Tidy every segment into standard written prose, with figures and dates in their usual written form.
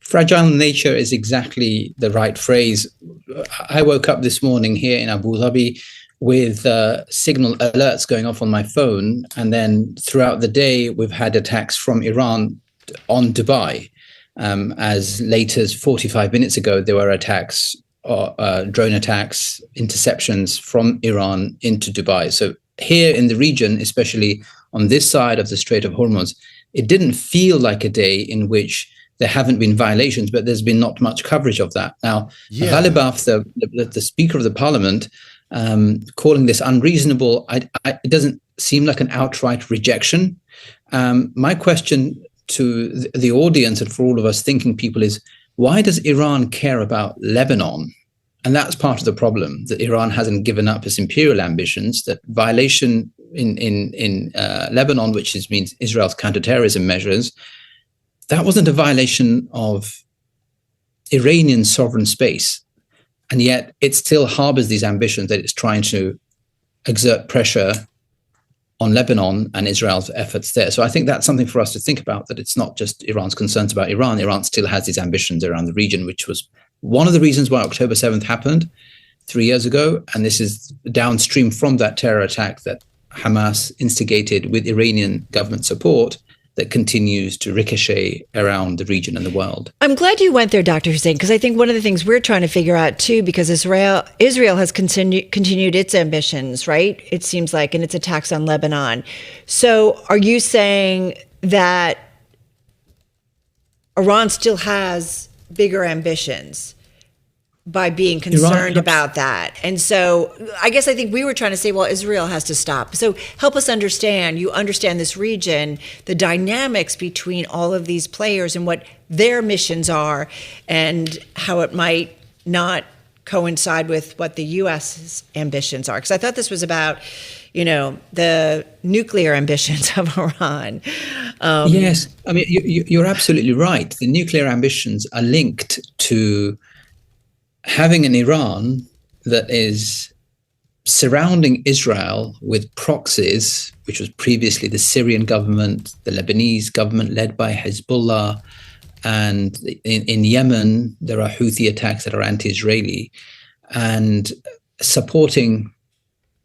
Fragile nature is exactly the right phrase. I woke up this morning here in Abu Dhabi with signal alerts going off on my phone. And then throughout the day, we've had attacks from Iran on Dubai. As late as 45 minutes ago, there were attacks, drone attacks, interceptions from Iran into Dubai. So here in the region, especially on this side of the Strait of Hormuz, it didn't feel like a day in which there haven't been violations, but there's been not much coverage of that. Now, Ghalibaf, the Speaker of the Parliament, calling this unreasonable, it doesn't seem like an outright rejection. My question to the audience and for all of us thinking people is, why does Iran care about Lebanon? And that's part of the problem, that Iran hasn't given up its imperial ambitions, that violation in Lebanon, which means Israel's counterterrorism measures, that wasn't a violation of Iranian sovereign space. And yet it still harbors these ambitions that it's trying to exert pressure on Lebanon and Israel's efforts there. So I think that's something for us to think about, that it's not just Iran's concerns about Iran. Iran still has these ambitions around the region, which was one of the reasons why October 7th happened 3 years ago. And this is downstream from that terror attack that Hamas instigated with Iranian government support, that continues to ricochet around the region and the world. I'm glad you went there, Dr. Husain, because I think one of the things we're trying to figure out too, because Israel has continued its ambitions, right? It seems like, and its attacks on Lebanon. So are you saying that Iran still has bigger ambitions by being concerned about that? And so I think we were trying to say, well, Israel has to stop. So help us understand, you understand this region, the dynamics between all of these players and what their missions are and how it might not coincide with what the U.S.'s ambitions are. Because I thought this was about, the nuclear ambitions of Iran. Yes. I mean, you're absolutely right. The nuclear ambitions are linked to having an Iran that is surrounding Israel with proxies, which was previously the Syrian government, the Lebanese government led by Hezbollah, and in Yemen, there are Houthi attacks that are anti-Israeli, and supporting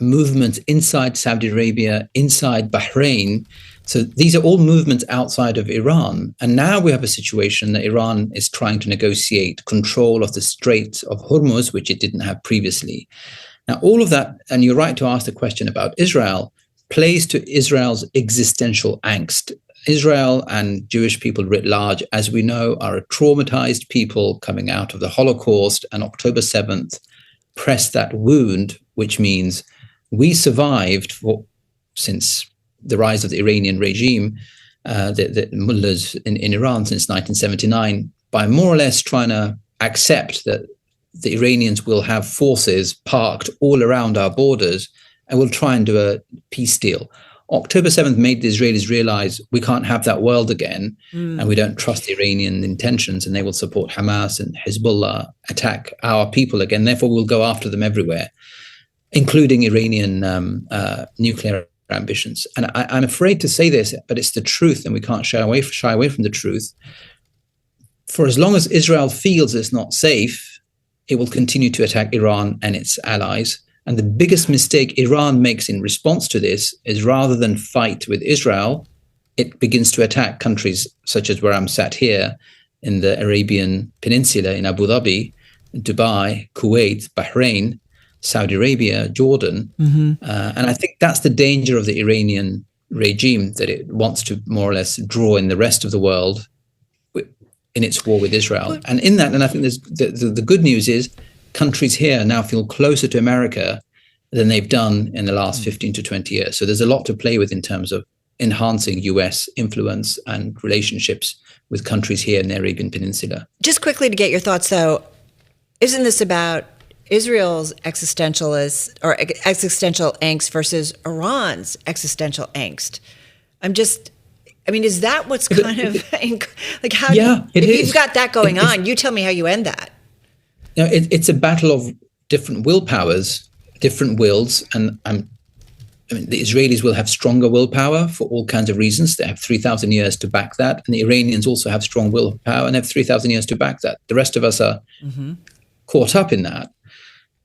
movements inside Saudi Arabia, inside Bahrain. So these are all movements outside of Iran. And now we have a situation that Iran is trying to negotiate control of the Strait of Hormuz, which it didn't have previously. Now, all of that, and you're right to ask the question about Israel, plays to Israel's existential angst. Israel and Jewish people writ large, as we know, are a traumatized people coming out of the Holocaust, and October 7th pressed that wound, which means we survived since the rise of the Iranian regime, the mullahs in Iran since 1979, by more or less trying to accept that the Iranians will have forces parked all around our borders and will try and do a peace deal. October 7th made the Israelis realize we can't have that world again, and we don't trust the Iranian intentions, and they will support Hamas and Hezbollah, attack our people again. Therefore, we'll go after them everywhere, including Iranian nuclear ambitions. And I'm afraid to say this, but it's the truth, and we can't shy away from the truth. For as long as Israel feels it's not safe, it will continue to attack Iran and its allies. And the biggest mistake Iran makes in response to this is, rather than fight with Israel, it begins to attack countries such as where I'm sat here in the Arabian Peninsula, in Abu Dhabi, Dubai, Kuwait, Bahrain, Saudi Arabia, Jordan. And I think that's the danger of the Iranian regime, that it wants to more or less draw in the rest of the world in its war with Israel. And in that, and I think there's the good news is, countries here now feel closer to America than they've done in the last 15 to 20 years. So there's a lot to play with in terms of enhancing US influence and relationships with countries here in the Arabian Peninsula. Just quickly to get your thoughts, though, isn't this about Israel's existential angst versus Iran's existential angst? Is that what's kind of like, how? Yeah, if you've got that going on, you tell me how you end that. It's a battle of different willpowers, different wills, and the Israelis will have stronger willpower for all kinds of reasons. They have 3,000 years to back that. And the Iranians also have strong willpower and have 3,000 years to back that. The rest of us are caught up in that.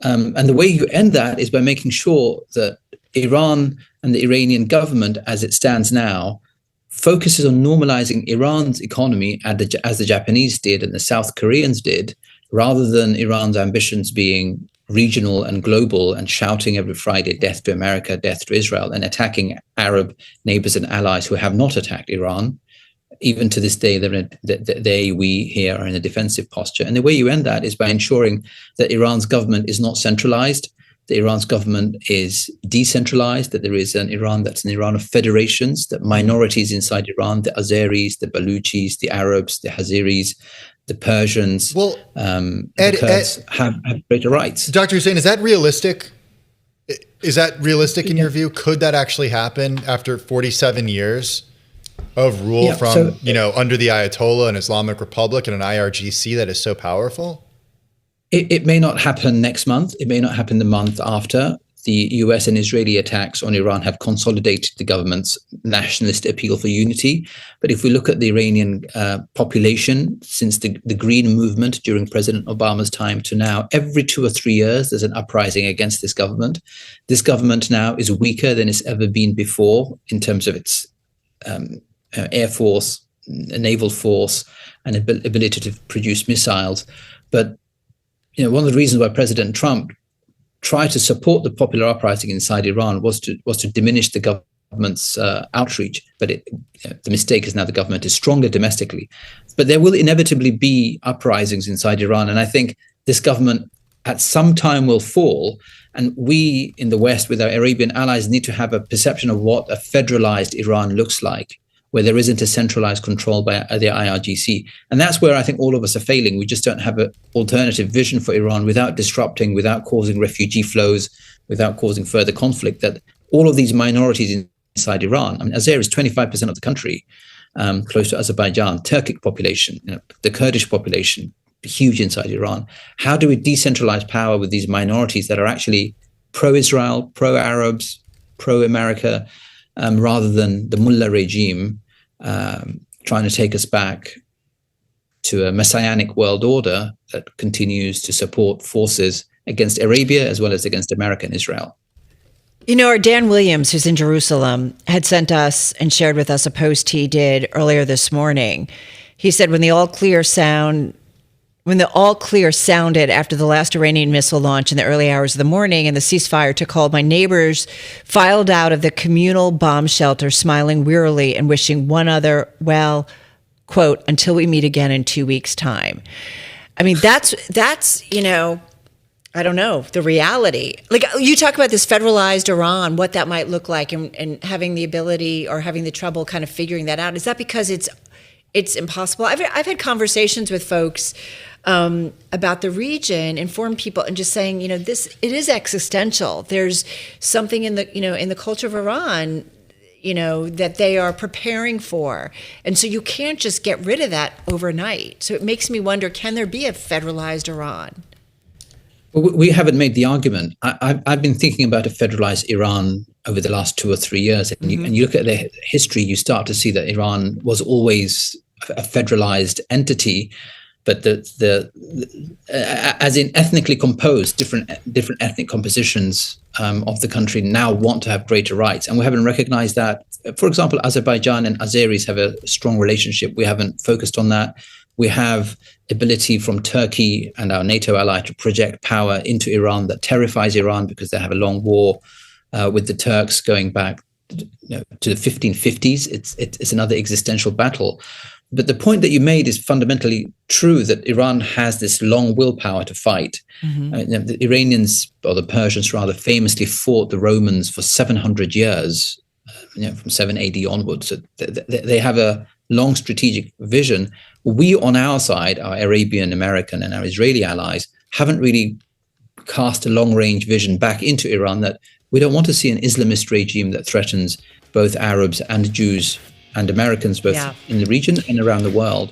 And the way you end that is by making sure that Iran and the Iranian government, as it stands now, focuses on normalizing Iran's economy as the Japanese did and the South Koreans did, rather than Iran's ambitions being regional and global and shouting every Friday, death to America, death to Israel, and attacking Arab neighbors and allies who have not attacked Iran. Even to this day, we here are in a defensive posture. And the way you end that is by ensuring that Iran's government is not centralized, that Iran's government is decentralized, that there is an Iran that's an Iran of federations, that minorities inside Iran, the Azeris, the Baluchis, the Arabs, the Hazaris, the Persians, the Kurds have greater rights. Dr. Husain, is that realistic? Is that realistic in your view? Could that actually happen after 47 years of rule under the Ayatollah, an Islamic Republic, and an IRGC that is so powerful? It may not happen next month. It may not happen the month after. The US and Israeli attacks on Iran have consolidated the government's nationalist appeal for unity. But if we look at the Iranian population since the Green Movement during President Obama's time to now, every 2 or 3 years, there's an uprising against this government. This government now is weaker than it's ever been before in terms of its air force, naval force, and ability to produce missiles. But one of the reasons why President Trump tried to support the popular uprising inside Iran was to diminish the government's outreach. But the mistake is now the government is stronger domestically. But there will inevitably be uprisings inside Iran. And I think this government at some time will fall. And we in the West, with our Arabian allies, need to have a perception of what a federalized Iran looks like, where there isn't a centralized control by the IRGC. And that's where I think all of us are failing. We just don't have an alternative vision for Iran without disrupting, without causing refugee flows, without causing further conflict, that all of these minorities inside Iran, Azer is 25% of the country, close to Azerbaijan, Turkic population, the Kurdish population, huge inside Iran. How do we decentralize power with these minorities that are actually pro-Israel, pro-Arabs, pro-America, rather than the mullah regime trying to take us back to a messianic world order that continues to support forces against Arabia as well as against America and Israel? Our Dan Williams, who's in Jerusalem, had sent us and shared with us a post he did earlier this morning. He said, when the all clear sounded after the last Iranian missile launch in the early hours of the morning and the ceasefire took hold, my neighbors filed out of the communal bomb shelter, smiling wearily and wishing one another well, quote, until we meet again in 2 weeks' time. I mean, that's I don't know, the reality. Like, you talk about this federalized Iran, what that might look like, and having the ability or having the trouble kind of figuring that out. Is that because it's impossible? I've had conversations with folks about the region, informed people, and just saying, it is existential. There's something in the culture of Iran, that they are preparing for. And so you can't just get rid of that overnight. So it makes me wonder, can there be a federalized Iran? Well, we haven't made the argument. I've been thinking about a federalized Iran over the last 2 or 3 years. And you look at the history, you start to see that Iran was always a federalized entity, but as in ethnically composed, different ethnic compositions of the country now want to have greater rights. And we haven't recognized that. For example, Azerbaijan and Azeris have a strong relationship. We haven't focused on that. We have ability from Turkey and our NATO ally to project power into Iran that terrifies Iran because they have a long war with the Turks going back to the 1550s. It's another existential battle. But the point that you made is fundamentally true, that Iran has this long willpower to fight. Mm-hmm. The Iranians, or the Persians rather, famously fought the Romans for 700 years, from 7 AD onwards. So they have a long strategic vision. We, on our side, our Arabian, American, and our Israeli allies, haven't really cast a long-range vision back into Iran, that we don't want to see an Islamist regime that threatens both Arabs and Jews and Americans, both in the region and around the world.